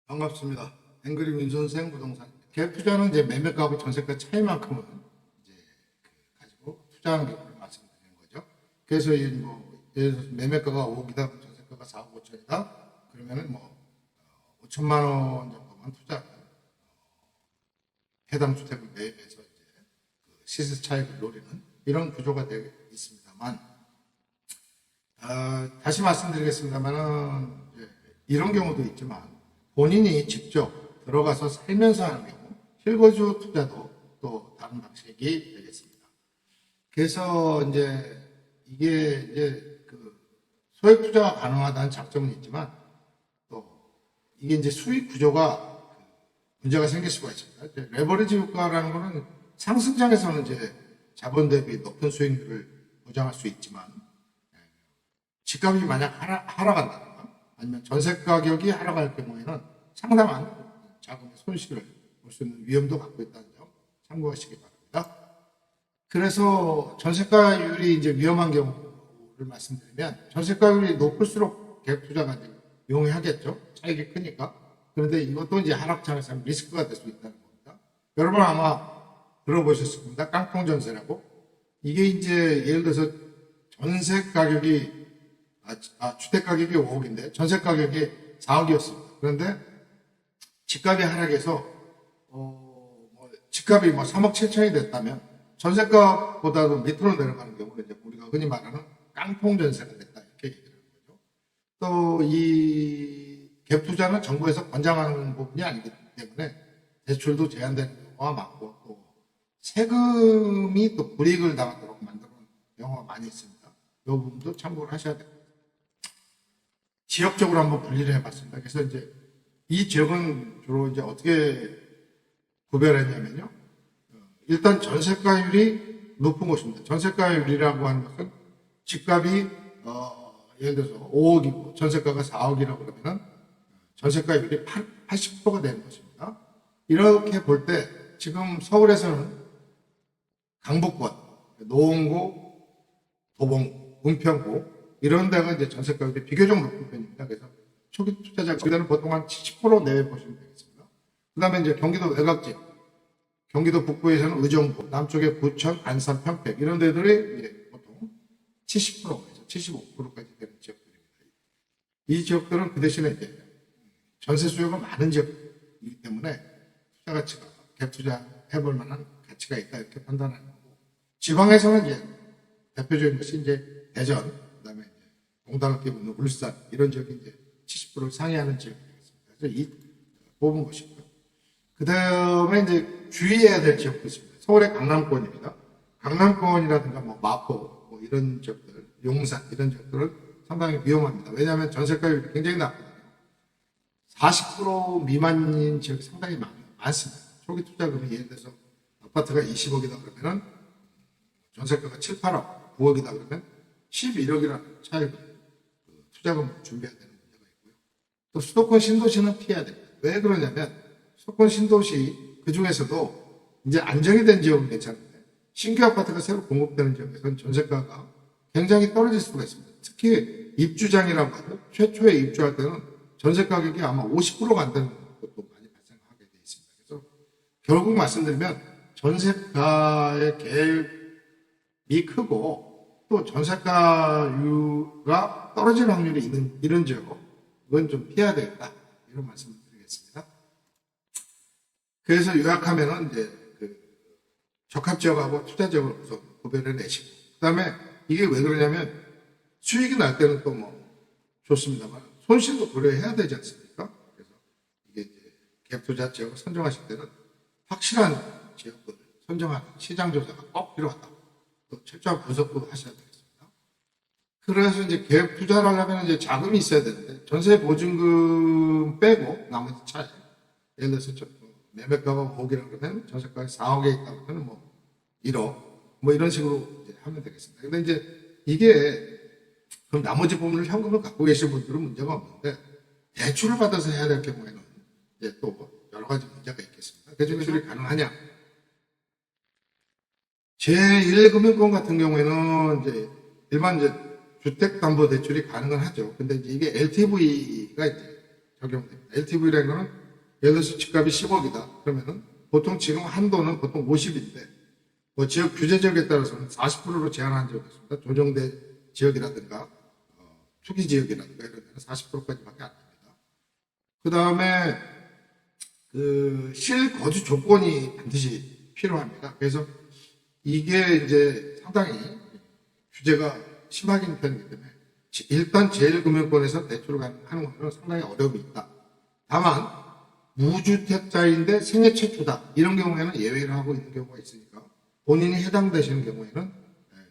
반갑습니다. 앵그리 윤선생 부동산. 갭 투자는 이제 매매가하고 전세가 차이만큼은 이제 가지고 투자하는 경우를 말씀드리는 거죠. 그래서 예를 들어서 매매가가 5억이다, 전세가가 4억 5천이다. 그러면은 5천만 원 정도만 투자하면 해당 주택을 매입해서 이제 시세 차익을 노리는 이런 구조가 되어 있습니다만, 다시 말씀드리겠습니다만은 이런 경우도 있지만 본인이 직접 들어가서 살면서 하는 경우 실거주 투자도 또 다른 방식이 되겠습니다. 그래서 이게 소액 투자가 가능하다는 장점은 있지만 또 이게 수익 구조가 문제가 생길 수가 있습니다. 레버리지 효과라는 것은 상승장에서는 자본 대비 높은 수익률을 보장할 수 있지만, 집값이 만약 하락한다든가 아니면 전세 가격이 하락할 경우에는 상당한 자금의 손실을 볼 수 있는 위험도 갖고 있다는 점 참고하시기 바랍니다. 그래서 전세가율이 위험한 경우를 말씀드리면, 전세가율이 높을수록 갭 투자가 용이하겠죠. 차익이 크니까. 그런데 이것도 하락장에서 리스크가 될 수 있다는 겁니다. 여러분 아마 들어보셨을 겁니다. 깡통 전세라고. 이게 예를 들어서 전세 가격이 주택 가격이 5억인데 전세 가격이 4억이었습니다. 그런데 집값이 하락해서 집값이 3억 7천이 됐다면 전세가보다도 밑으로 내려가는 경우는 우리가 흔히 말하는 깡통 전세가 됐다, 이렇게 얘기를 하는 거죠. 또 이 갭 투자는 정부에서 권장하는 부분이 아니기 때문에 대출도 제한되는 경우가 많고, 또 세금이 또 불이익을 당하도록 만드는 경우가 많이 있습니다. 이 부분도 참고를 하셔야 됩니다. 지역적으로 한번 분리를 해봤습니다. 그래서 이 지역은 주로 어떻게 구별했냐면요. 일단 전세가율이 높은 곳입니다. 전세가율이라고 하는 것은 집값이 예를 들어서 5억이고 전세가가 4억이라고 그러면은 전세가율이 80%가 되는 것입니다. 이렇게 볼 때 지금 서울에서는 강북권, 노원구, 도봉구, 은평구 이런 데가 전세가율이 비교적 높은 편입니다. 그래서 초기 투자자들은 보통 한 70% 내외 보시면 되겠습니다. 그 다음에 경기도 외곽지, 경기도 북부에서는 의정부, 남쪽에 부천, 안산, 평택 이런 데들이 보통 70%에서 75%까지 되는 지역들입니다. 이 지역들은 그 대신에 전세 수요가 많은 지역이기 때문에 투자 가치가 갭 투자 해볼 만한 가치가 있다, 이렇게 판단하는 거고, 지방에서는 대표적인 것이 대전, 그다음에 공단을 끼고 울산 이런 지역이 70%를 상회하는 지역이 되겠습니다. 그래서 이 뽑은 것이고요. 그 다음에 주의해야 될 지역도 있습니다. 서울의 강남권입니다. 강남권이라든가 마포 이런 지역들, 용산 이런 지역들은 상당히 위험합니다. 왜냐하면 전세가율이 굉장히 낮거든요. 40% 미만인 지역이 상당히 많습니다. 초기 투자금이 예를 들어서 아파트가 20억이다 그러면은 전세가가 7, 8억, 9억이다 그러면 11억이라는 차이로 투자금을 준비해야 되는 문제가 있고요. 또 수도권 신도시는 피해야 됩니다. 왜 그러냐면 수도권 신도시 그 중에서도 안정이 된 지역은 괜찮은데 신규 아파트가 새로 공급되는 지역에서는 전세가가 굉장히 떨어질 수가 있습니다. 특히 입주장이라고 하죠. 최초에 입주할 때는 전세 가격이 아마 50%가 안 되는 것도 많이 발생하게 되어 있습니다. 그래서 결국 말씀드리면 전세가의 갭이 크고 또 전세가가 떨어질 확률이 있는 이런 지역, 그건 좀 피해야 되겠다, 이런 말씀을 드리겠습니다. 그래서 요약하면은 적합 지역하고 투자 지역을 우선 구별을 내시고, 그 다음에 이게 왜 그러냐면 수익이 날 때는 또 좋습니다만 손실도 고려해야 되지 않습니까? 그래서 이게 갭 투자 지역을 선정하실 때는 확실한 지역을 선정하는 시장 조사가 꼭 필요하다. 또 철저한 분석도 하셔야 되겠습니다. 그래서 갭 투자를 하려면 자금이 있어야 되는데 전세 보증금 빼고 나머지 차이, 예를 들어서 매매가가 5억이라고 그러면 전세가가 4억에 있다고 하면 1억 이런 식으로 하면 되겠습니다. 근데 이게 그럼 나머지 부분을 현금을 갖고 계신 분들은 문제가 없는데 대출을 받아서 해야 될 경우에는 또 여러 가지 문제가 있겠습니다. 대출이 가능하냐? 제1금융권 같은 경우에는 일반 주택담보대출이 가능은 하죠. 근데 이게 LTV가 적용됩니다. LTV라는 거는 예를 들어서 집값이 10억이다. 그러면은 보통 지금 한도는 보통 50인데 뭐 지역 규제 지역에 따라서는 40%로 제한한 지역이 있습니다. 조정대 지역이라든가 투기 지역이라든가 이런 데는 40%까지밖에 안 됩니다. 그 다음에 그 실거주 조건이 반드시 필요합니다. 그래서 이게 이제 상당히 규제가 심하긴 편이기 때문에 일단 제1금융권에서 대출을 하는 것은 상당히 어려움이 있다. 다만 무주택자인데 생애 최초다. 이런 경우에는 예외를 하고 있는 경우가 있으니까 본인이 해당되시는 경우에는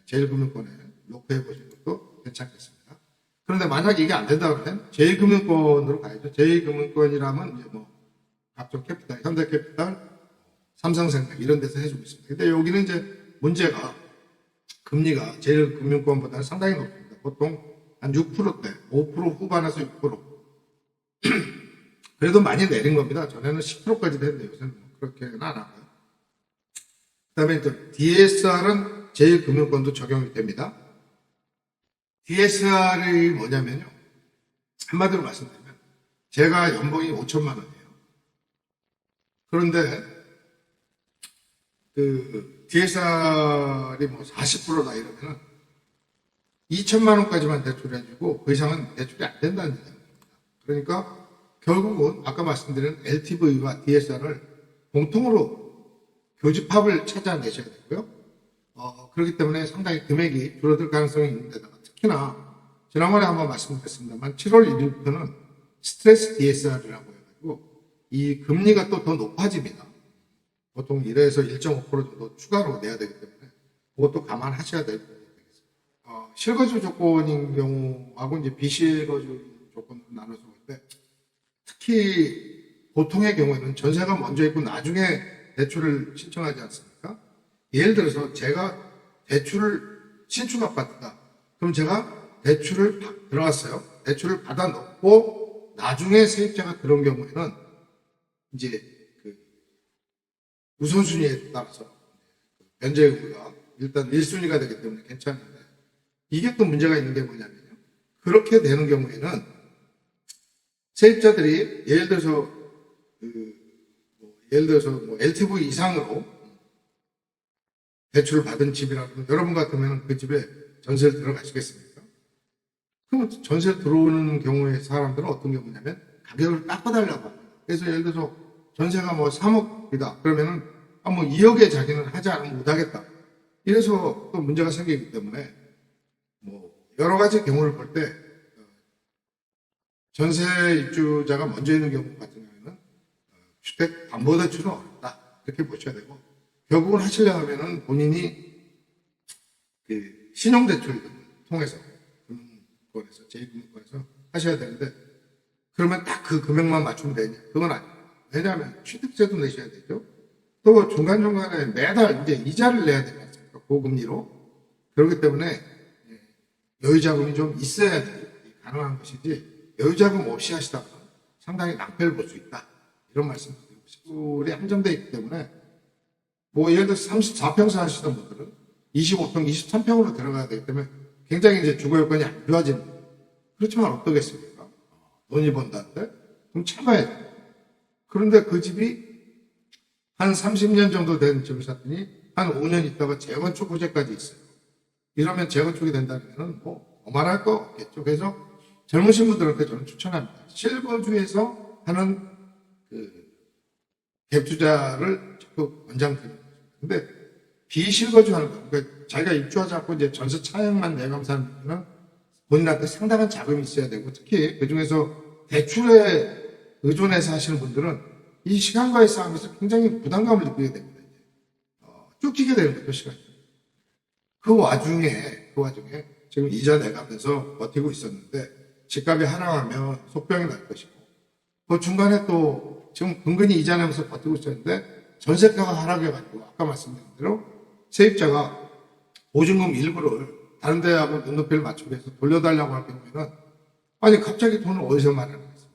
제1금융권에 놓고해 보시는 것도 괜찮겠습니다. 그런데 만약 이게 안 된다 그러면 제1금융권으로 가야죠. 제1금융권이라면 이제 뭐 각종 캐피탈, 현대캐피탈, 삼성생명 이런 데서 해주고 있습니다. 근데 여기는 이제 문제가 금리가 제1금융권보다는 상당히 높습니다. 보통 한 6%대, 5% 후반에서 6%. 그래도 많이 내린 겁니다. 전에는 10%까지도 했는데 요새는 그렇게는 안 하고요. 그 다음에 또 DSR은 제1금융권도 적용이 됩니다. DSR이 뭐냐면요. 한마디로 말씀드리면 제가 연봉이 5천만 원이에요. 그런데 그 DSR이 뭐 40%다 이러면은 2천만 원까지만 대출해주고 그 이상은 대출이 안 된다는 얘기입니다. 그러니까 결국은 아까 말씀드린 LTV와 DSR을 공통으로 교집합을 찾아내셔야 되고요. 그렇기 때문에 상당히 금액이 줄어들 가능성이 있는 데다가 특히나 지난번에 한번 말씀드렸습니다만 7월 1일부터는 스트레스 DSR이라고 해가지고 이 금리가 또 더 높아집니다. 보통 1에서 1.5% 정도 추가로 내야 되기 때문에 그것도 감안하셔야 될 부분이 되겠습니다. 실거주 조건인 경우하고 이제 비실거주 조건으로 나눠서 볼 때 특히 보통의 경우에는 전세가 먼저 있고 나중에 대출을 신청하지 않습니까? 예를 들어서 제가 대출을 신축 아파트다. 그럼 제가 대출을 들어갔어요. 대출을 받아 넣고 나중에 세입자가 들어온 경우에는 이제 그 우선순위에 따라서 변제 의무가 일단 1순위가 되기 때문에 괜찮은데 이게 또 문제가 있는 게 뭐냐면요. 그렇게 되는 경우에는 세입자들이 예를 들어서 뭐 LTV 이상으로 대출을 받은 집이라고 여러분 같으면 그 집에 전세를 들어가시겠습니까? 그럼 전세 들어오는 경우에 사람들은 어떤 경우냐면 가격을 깎아달라고 합니다. 그래서 예를 들어서 전세가 뭐 3억이다. 그러면은 뭐 2억에 자기는 하지 않으면 못하겠다. 이래서 또 문제가 생기기 때문에 뭐 여러 가지 경우를 볼 때 전세 입주자가 먼저 있는 경우 같은 경우에는 주택 담보대출은 어렵다. 이렇게 보셔야 되고 결국은 하시려면은 본인이 그 신용대출을 통해서 금융권에서 제2금융권에서 하셔야 되는데 그러면 딱 그 금액만 맞추면 되냐? 그건 아닙니다. 왜냐하면 취득세도 내셔야 되죠. 또 중간중간에 매달 이제 이자를 내야 되지 않습니까? 고금리로. 그렇기 때문에 여유자금이 좀 있어야 가능한 것이지 여유자금 없이 하시다가 상당히 낭패를 볼 수 있다. 이런 말씀을 드리고 시골이 한정되어 있기 때문에 뭐 예를 들어서 34평수 하시던 분들은 25평, 23평으로 들어가야 되기 때문에 굉장히 이제 주거 여건이 안 좋아집니다. 그렇지만 어떠겠습니까? 돈이 번다는데? 그럼 참아야죠. 그런데 그 집이 한 30년 정도 된 집을 샀더니 한 5년 있다가 재건축 호재까지 있어요. 이러면 재건축이 된다면 뭐 어마할 거 없겠죠. 그래서 젊으신 분들한테 저는 추천합니다. 실거주에서 하는 그 갭 투자를 적극 권장드립니다. 근데 비실거주 하는 거, 그러니까 자기가 입주하지 않고 이제 전세 차액만 내감사하는 분은 본인한테 상당한 자금이 있어야 되고 특히 그 중에서 대출에 의존해서 하시는 분들은 이 시간과의 싸움에서 굉장히 부담감을 느끼게 됩니다. 쫓기게 되는 거죠, 시간이. 그 와중에 지금 이자 내가면서 버티고 있었는데 집값이 하락하면 속병이 날 것이고 그 중간에 또 지금 은근히 이자 내면서 버티고 있었는데 전세가가 하락해가지고 아까 말씀드린 대로 세입자가 보증금 일부를 다른 데하고 눈높이를 맞추기 위해서 돌려달라고 할 경우에는 아니 갑자기 돈을 어디서 마련하겠습니까?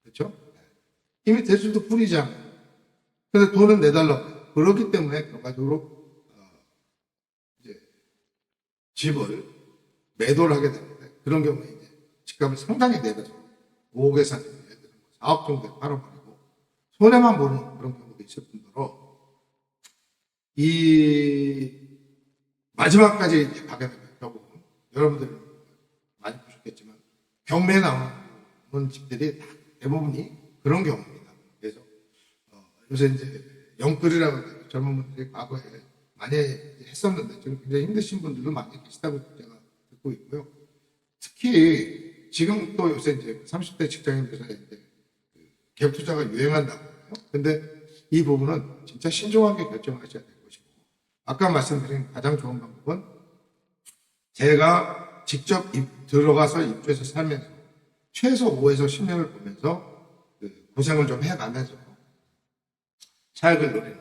그렇죠? 이미 대출도 뿌리잖아요. 근데 돈은 내달라고. 그렇기 때문에 결과적으로 이제 집을 매도를 하게 되는데 그런 경우에 이제 집값을 상당히 내려서 5억에 사는 4억 정도에 팔아버리고 손해만 보는 그런 경우도 있을 뿐더러 이 마지막까지 이제 가게 되면 결국은 여러분들이 많이 보셨겠지만 경매에 나오는 집들이 다 대부분이 그런 경우입니다. 그래서 요새 이제 영끌이라고 젊은 분들이 과거에 많이 했었는데 지금 굉장히 힘드신 분들도 많이 계시다고 제가 듣고 있고요. 특히 지금 또 요새 이제 30대 직장인들이 이제 갭 투자가 유행한다고 해요. 근데 이 부분은 진짜 신중하게 결정하셔야 될 것이고, 아까 말씀드린 가장 좋은 방법은 제가 직접 들어가서 입주해서 살면서 최소 5에서 10년을 보면서 고생을 좀 해가면서 차익을 노리는,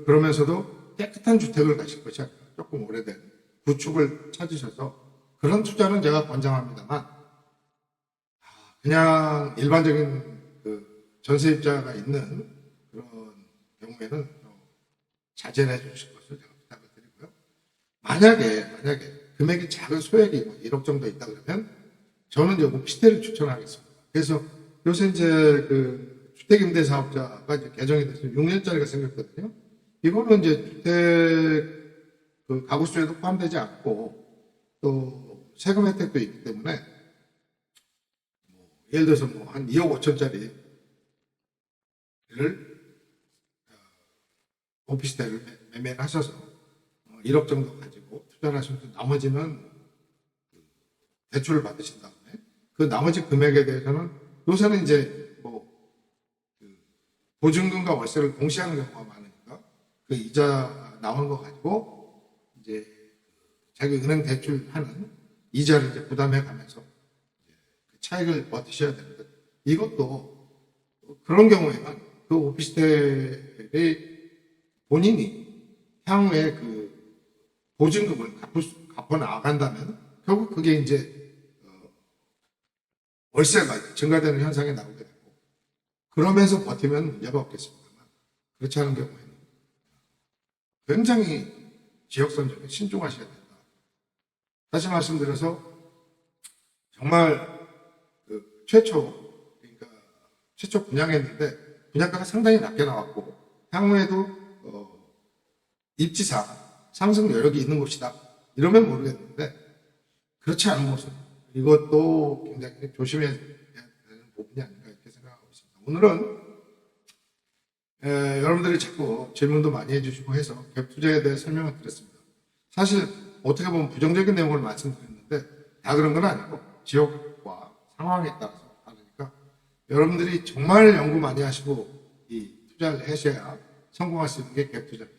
그러면서도 깨끗한 주택을 가실 것이 아니라 조금 오래된 구축을 찾으셔서, 그런 투자는 제가 권장합니다만 그냥 일반적인 전세입자가 있는 그런 경우에는 자제를 해주실 것을 제가 부탁을 드리고요. 만약에 금액이 작은 소액이 1억 정도 있다 그러면 저는 이제 오피스텔을 추천하겠습니다. 그래서 요새 이제 주택임대사업자가 이제 개정이 돼서 6년짜리가 생겼거든요. 이거는 이제 주택 가구수에도 포함되지 않고 또 세금 혜택도 있기 때문에 예를 들어서 한 2억 5천짜리를 오피스텔을 매매를 하셔서 1억 정도 가지고 투자를 하시면 나머지는 대출을 받으신 다음에 그 나머지 금액에 대해서는 요새는 이제 보증금과 월세를 동시에 하는 경우가 많으니까 그 이자 나오는 거 가지고 이제 자기 은행 대출하는 이자를 이제 부담해 가면서 그 차익을 버티셔야 되는데, 이것도 그런 경우에는 그 오피스텔이 본인이 향후에 보증금을 갚아 나간다면 결국 그게 이제 월세가 증가되는 현상이 나오게 되고, 그러면서 버티면 문제가 없겠습니다만 그렇지 않은 경우에는 굉장히 지역 선정에 신중하셔야 된다. 다시 말씀드려서 정말 최초 분양했는데 분양가가 상당히 낮게 나왔고 향후에도 입지상 상승 여력이 있는 곳이다 이러면 모르겠는데, 그렇지 않은 곳은 이것도 굉장히 조심해야 되는 부분이 아닌가 이렇게 생각하고 있습니다. 오늘은 여러분들이 자꾸 질문도 많이 해주시고 해서 갭 투자에 대해 설명을 드렸습니다. 사실 어떻게 보면 부정적인 내용을 말씀드렸는데 다 그런 건 아니고 지역과 상황에 따라서 다르니까 여러분들이 정말 연구 많이 하시고 이 투자를 하셔야 성공할 수 있는 게 갭 투자입니다.